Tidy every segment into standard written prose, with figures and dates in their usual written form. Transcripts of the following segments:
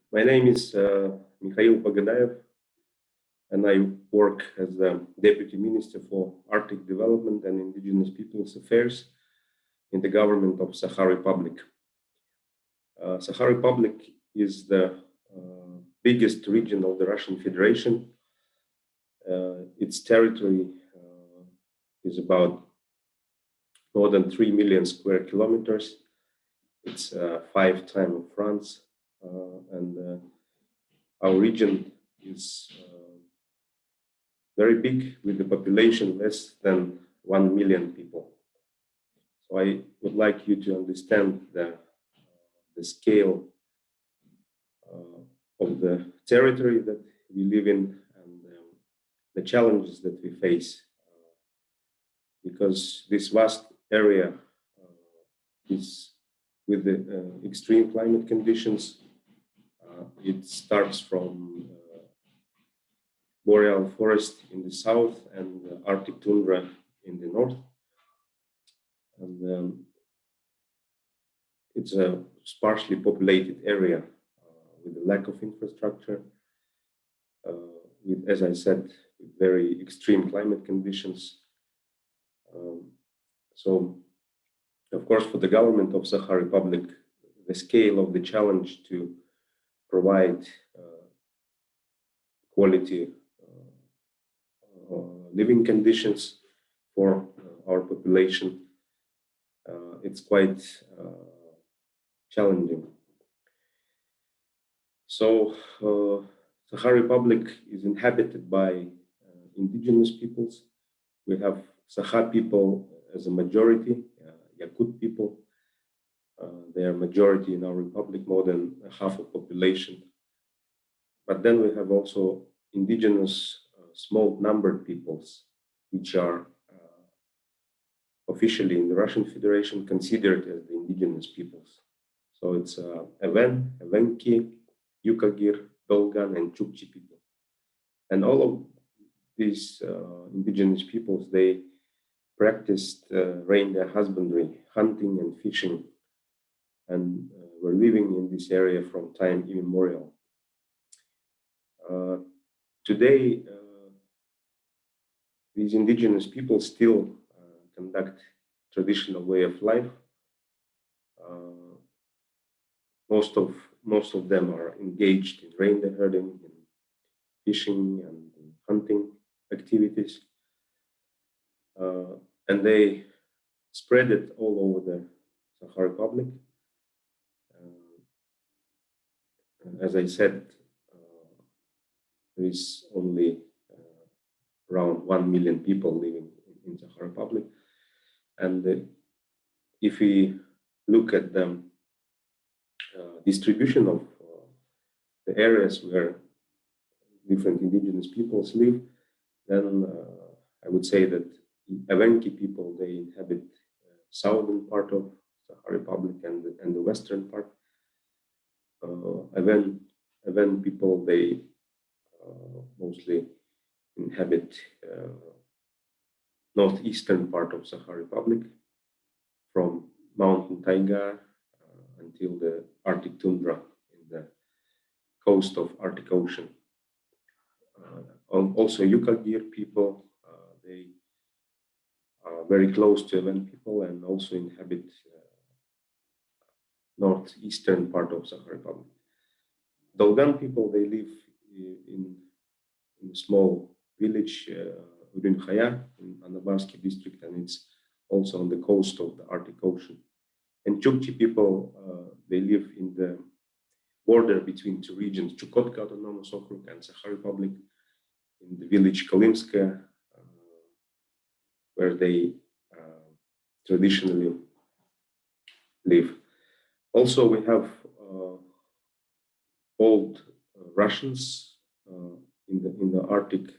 My name is Mikhail Pogodaev, and I work as the Deputy Minister for Arctic Development and Indigenous Peoples Affairs in the government of Sakha Republic. Sakha Republic is the biggest region of the Russian Federation. Its territory is about more than 3 million square kilometers. It's 5 times of France, and our region is very big, with the population less than 1 million people. So I would like you to understand the scale of the territory that we live in and the challenges that we face, because this vast area is with the extreme climate conditions. It starts from boreal forest in the south and Arctic tundra in the north. And it's a sparsely populated area with a lack of infrastructure, with, as I said, with very extreme climate conditions. So, of course, for the government of Sakha Republic, the scale of the challenge to provide quality living conditions for our population, it's quite challenging. So Sakha Republic is inhabited by indigenous peoples. We have Sakha people as a majority, Yakut people. They are majority in our republic, more than half of population. But then we have also indigenous small numbered peoples, which are officially in the Russian Federation considered as the indigenous peoples. So it's Aven, Evenki, Yukagir, Dolgan, and Chukchi people. And all of these indigenous peoples, they practiced reindeer husbandry, hunting and fishing, and were living in this area from time immemorial. Today, these indigenous people still conduct traditional way of life. Most of them are engaged in reindeer herding, in fishing, and in hunting activities, and they spread it all over the Sakha Republic. As I said, there is only around 1 million people living in Sakha Republic. And if we look at the distribution of the areas where different indigenous peoples live, then I would say that Evenki people, they inhabit southern part of Sakha Republic and the western part. Aven people, they mostly inhabit northeastern part of Sakha Republic, from mountain taiga until the Arctic tundra in the coast of Arctic Ocean. Also Yukagir people, they are very close to Aven people and also inhabit northeastern part of Sakha Republic. Dolgan people, they live in a small village, Urinkhaya, in Anabarsky district, and it's also on the coast of the Arctic Ocean. And Chukchi people, they live in the border between two regions, Chukotka Autonomous Okrug and Sakha Republic, in the village Kolymskaya, where they traditionally live. Also, we have old Russians in the Arctic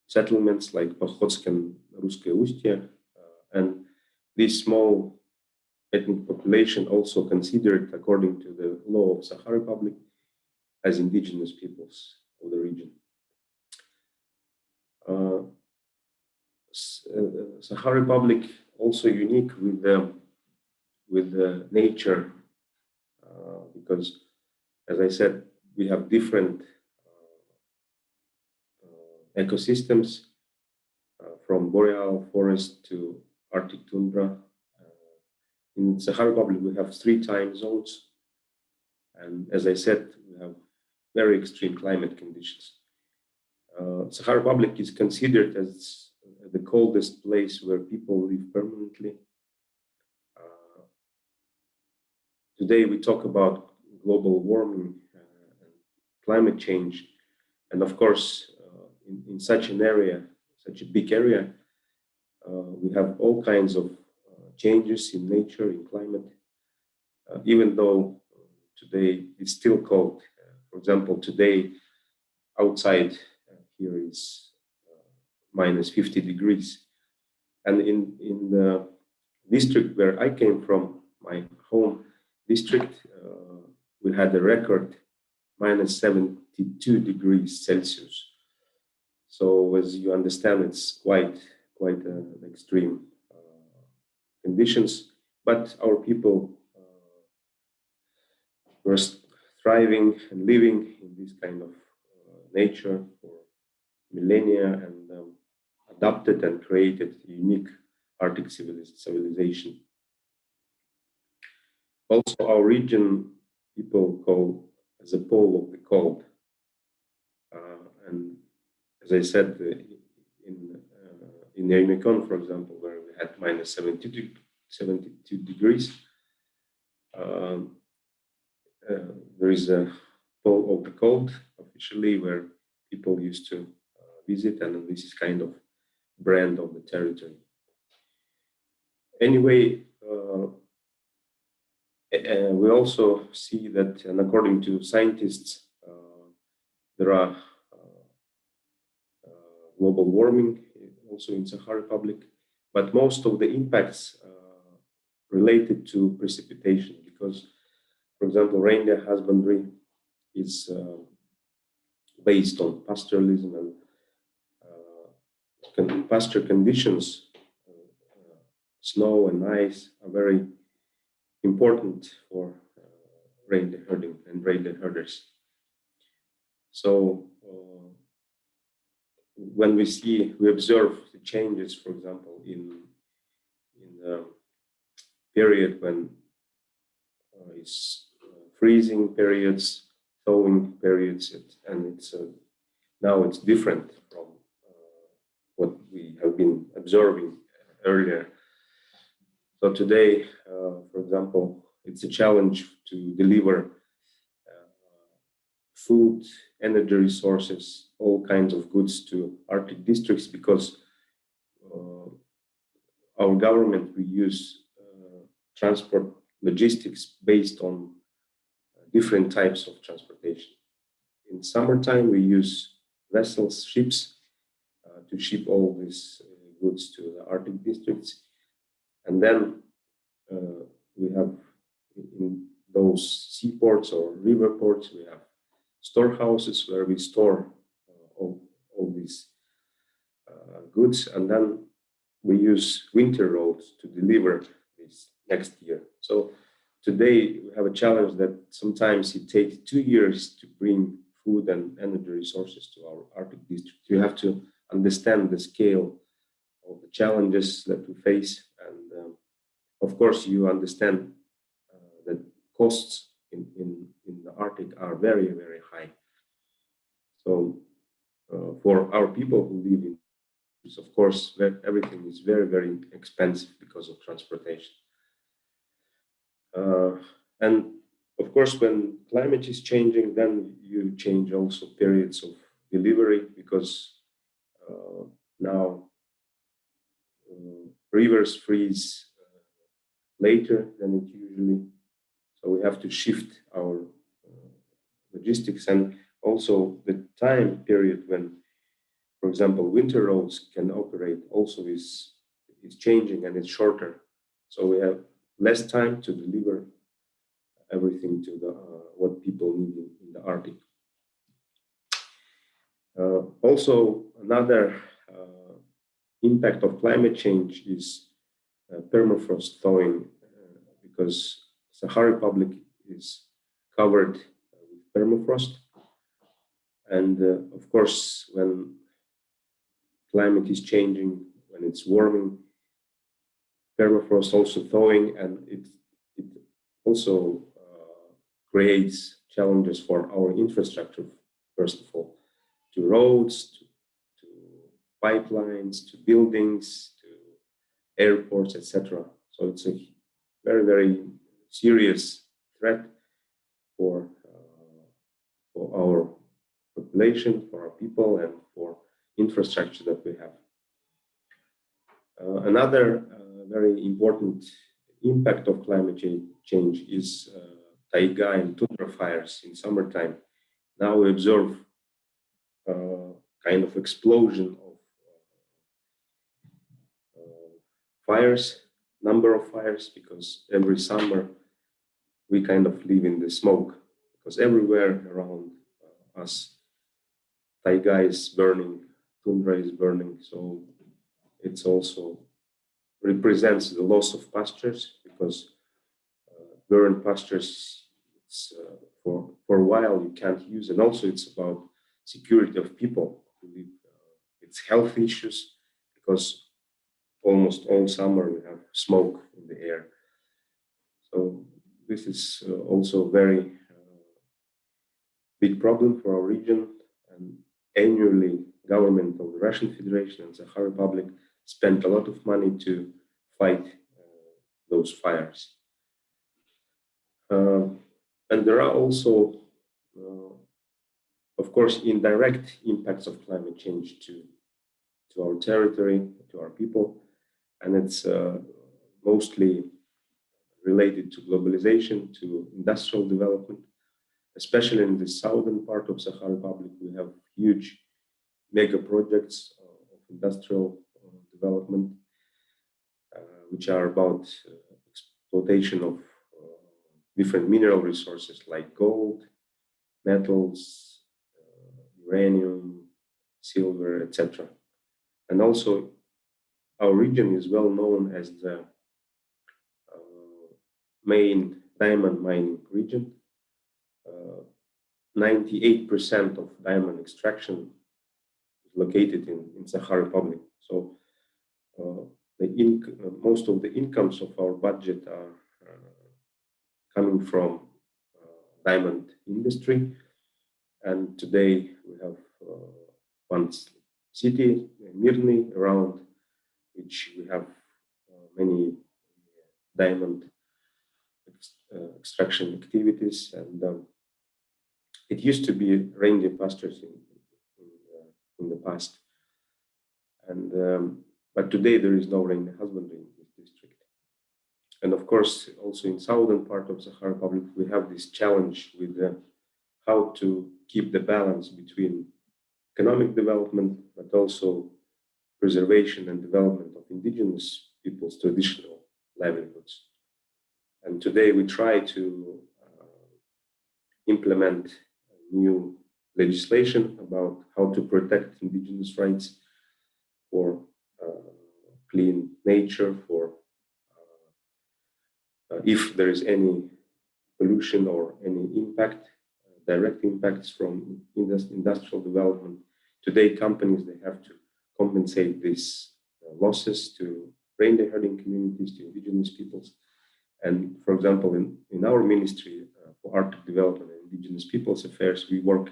settlements like Pokhotsk and Ruskaya Ustya, and this small ethnic population also considered, according to the law of Sakha Republic, as indigenous peoples of the region. Sakha Republic also unique with the nature, because, as I said, we have different ecosystems from boreal forest to Arctic tundra. In Sakha Republic, we have 3 time zones. And as I said, we have very extreme climate conditions. Sakha Republic is considered as the coldest place where people live permanently. Today we talk about global warming and climate change. And of course, in such an area, such a big area, we have all kinds of changes in nature, in climate, even though today it's still cold. For example, today outside here is minus 50 degrees. And in the district where I came from, my home district, we had a record minus 72 degrees Celsius. So as you understand, it's quite extreme conditions, but our people were thriving and living in this kind of nature for millennia and adapted and created a unique Arctic civilization. Also, our region people call as a pole of the cold. And as I said, in Neryungri, for example, where we had minus 72 degrees, there is a pole of the cold officially where people used to visit, and this is kind of brand of the territory. Anyway, we also see that, and according to scientists, there are global warming also in Sakha Republic, but most of the impacts related to precipitation, because, for example, reindeer husbandry is based on pastoralism, and pasture conditions, snow and ice, are very important for reindeer herding and reindeer herders. So when we observe the changes, for example, in the period when it's freezing periods, thawing periods, and it's now it's different from what we have been observing earlier. So today, for example, it's a challenge to deliver food, energy resources, all kinds of goods to Arctic districts, because our government, we use transport logistics based on different types of transportation. In summertime, we use vessels, ships, to ship all these goods to the Arctic districts. And then we have in those seaports or river ports, we have storehouses where we store all these goods, and then we use winter roads to deliver this next year. So today we have a challenge that sometimes it takes 2 years to bring food and energy resources to our Arctic district. You have to understand the scale of the challenges that we face, and of course you understand that costs in the Arctic are very, very high. So for our people who live in, of course, everything is very, very expensive because of transportation. And of course, when climate is changing, then you change also periods of delivery, because now rivers freeze later than it usually. So we have to shift our logistics, and also the time period when, for example, winter roads can operate also is changing, and it's shorter. So we have less time to deliver everything to the what people need in the Arctic. Also, another impact of climate change is permafrost thawing, because Sakha Republic is covered with permafrost. And of course, when climate is changing, when it's warming, permafrost also thawing, and it also creates challenges for our infrastructure, first of all, to roads, to pipelines, to buildings, to airports, etc. So it's a very, very serious threat for our population, for our people, and for infrastructure that we have. Another very important impact of climate change is taiga and tundra fires in summertime. Now we observe kind of explosion of fires, number of fires, because every summer we kind of live in the smoke, because everywhere around us, taiga is burning, tundra is burning, so it's also represents the loss of pastures, because burned pastures, for a while you can't use, and also it's about security of people who live. It's health issues, because almost all summer we have smoke in the air. So this is also a very big problem for our region, and annually government of the Russian Federation and Sakha Republic spent a lot of money to fight those fires. And there are also, of course, indirect impacts of climate change to our territory, to our people, and it's mostly related to globalization, to industrial development. Especially in the southern part of Sakha Republic, we have huge megaprojects of industrial development, which are about exploitation of different mineral resources like gold, metals, uranium, silver, etc. And also, our region is well known as the main diamond mining region. 98% of diamond extraction is located in Sakha Republic. So most of the incomes of our budget are coming from diamond industry. And today we have one city, Mirny, around which we have many diamond extraction activities, and it used to be reindeer pastures in the past, and but today there is no reindeer husbandry in this district. And of course, also in southern part of Sakha Republic, we have this challenge with how to keep the balance between economic development, but also preservation and development of indigenous people's traditional livelihoods. And today we try to implement new legislation about how to protect indigenous rights, for clean nature, for if there is any pollution or any impact, direct impacts from industrial development. Today, companies, they have to compensate these losses to reindeer herding communities, to indigenous peoples. And for example, in our ministry for Arctic Development and Indigenous Peoples Affairs, we work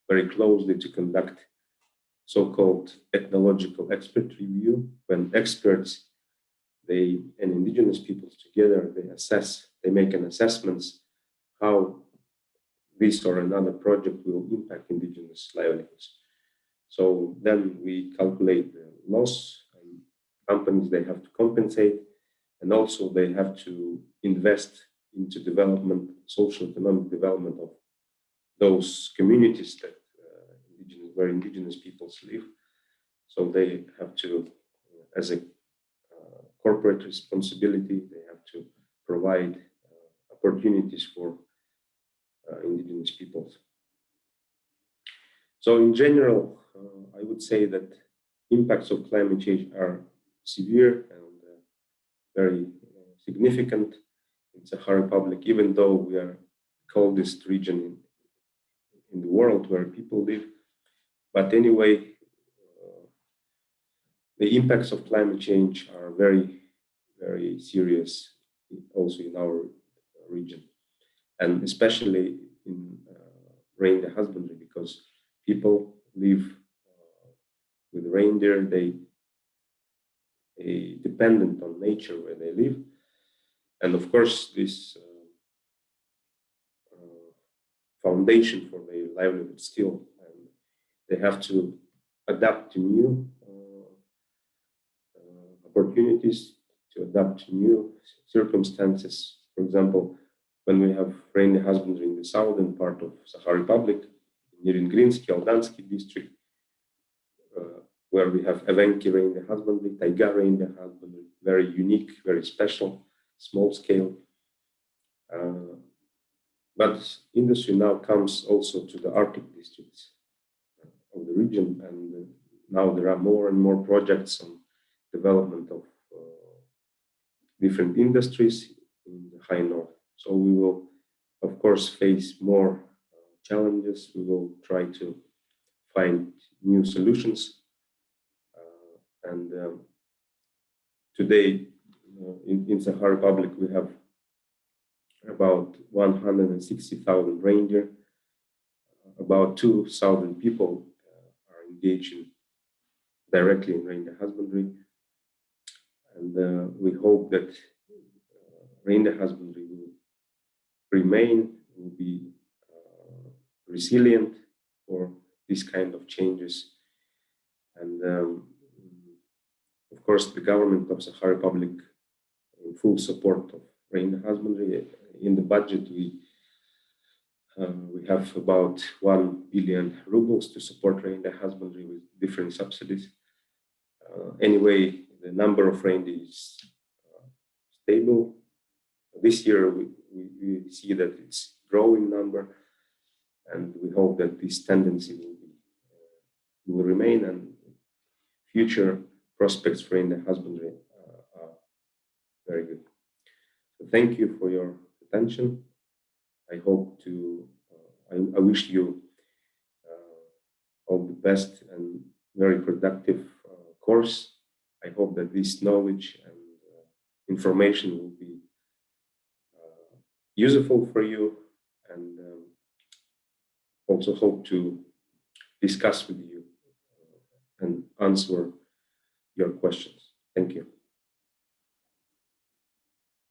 very closely to conduct so-called ethnological expert review, when experts, and indigenous peoples together, they make an assessments how this or another project will impact indigenous livelihoods. So then we calculate the loss, and companies, they have to compensate, and also they have to invest into development, social economic development of those communities that where indigenous peoples live. So they have to, as a corporate responsibility, they have to provide opportunities for indigenous peoples. So in general, I would say that impacts of climate change are severe and very significant in Sakha Republic, even though we are the coldest region in the world where people live. But anyway, the impacts of climate change are very, very serious also in our region, and especially in reindeer husbandry, because people live with reindeer. They dependent on nature where they live, and of course this foundation for their livelihood still, and they have to adapt to new opportunities, to adapt to new circumstances. For example, when we have reindeer husbandry in the southern part of Sakha Republic, Neryungrinsky, Aldansky district, where we have Evenki reindeer husbandry, Taiga reindeer husbandry, very unique, very special, small scale. But industry now comes also to the Arctic districts of the region, and now there are more and more projects on development of different industries in the high north. So we will, of course, face more challenges. We will try to find new solutions. And today in Sakha Republic, we have about 160,000 reindeer. About 2,000 people are engaged directly in reindeer husbandry. And we hope that reindeer husbandry will remain, will be resilient for this kind of changes. And of course, the government of Sakha Republic in full support of reindeer husbandry. In the budget, we have about 1 billion rubles to support reindeer husbandry with different subsidies. Anyway, the number of reindeer is stable. This year, we see that it's growing number, and we hope that this tendency will remain, and future prospects for reindeer husbandry are very good. So thank you for your attention. I hope to, I wish you all the best and very productive course. I hope that this knowledge and information will be useful for you, and also hope to discuss with you and answer your questions. Thank you.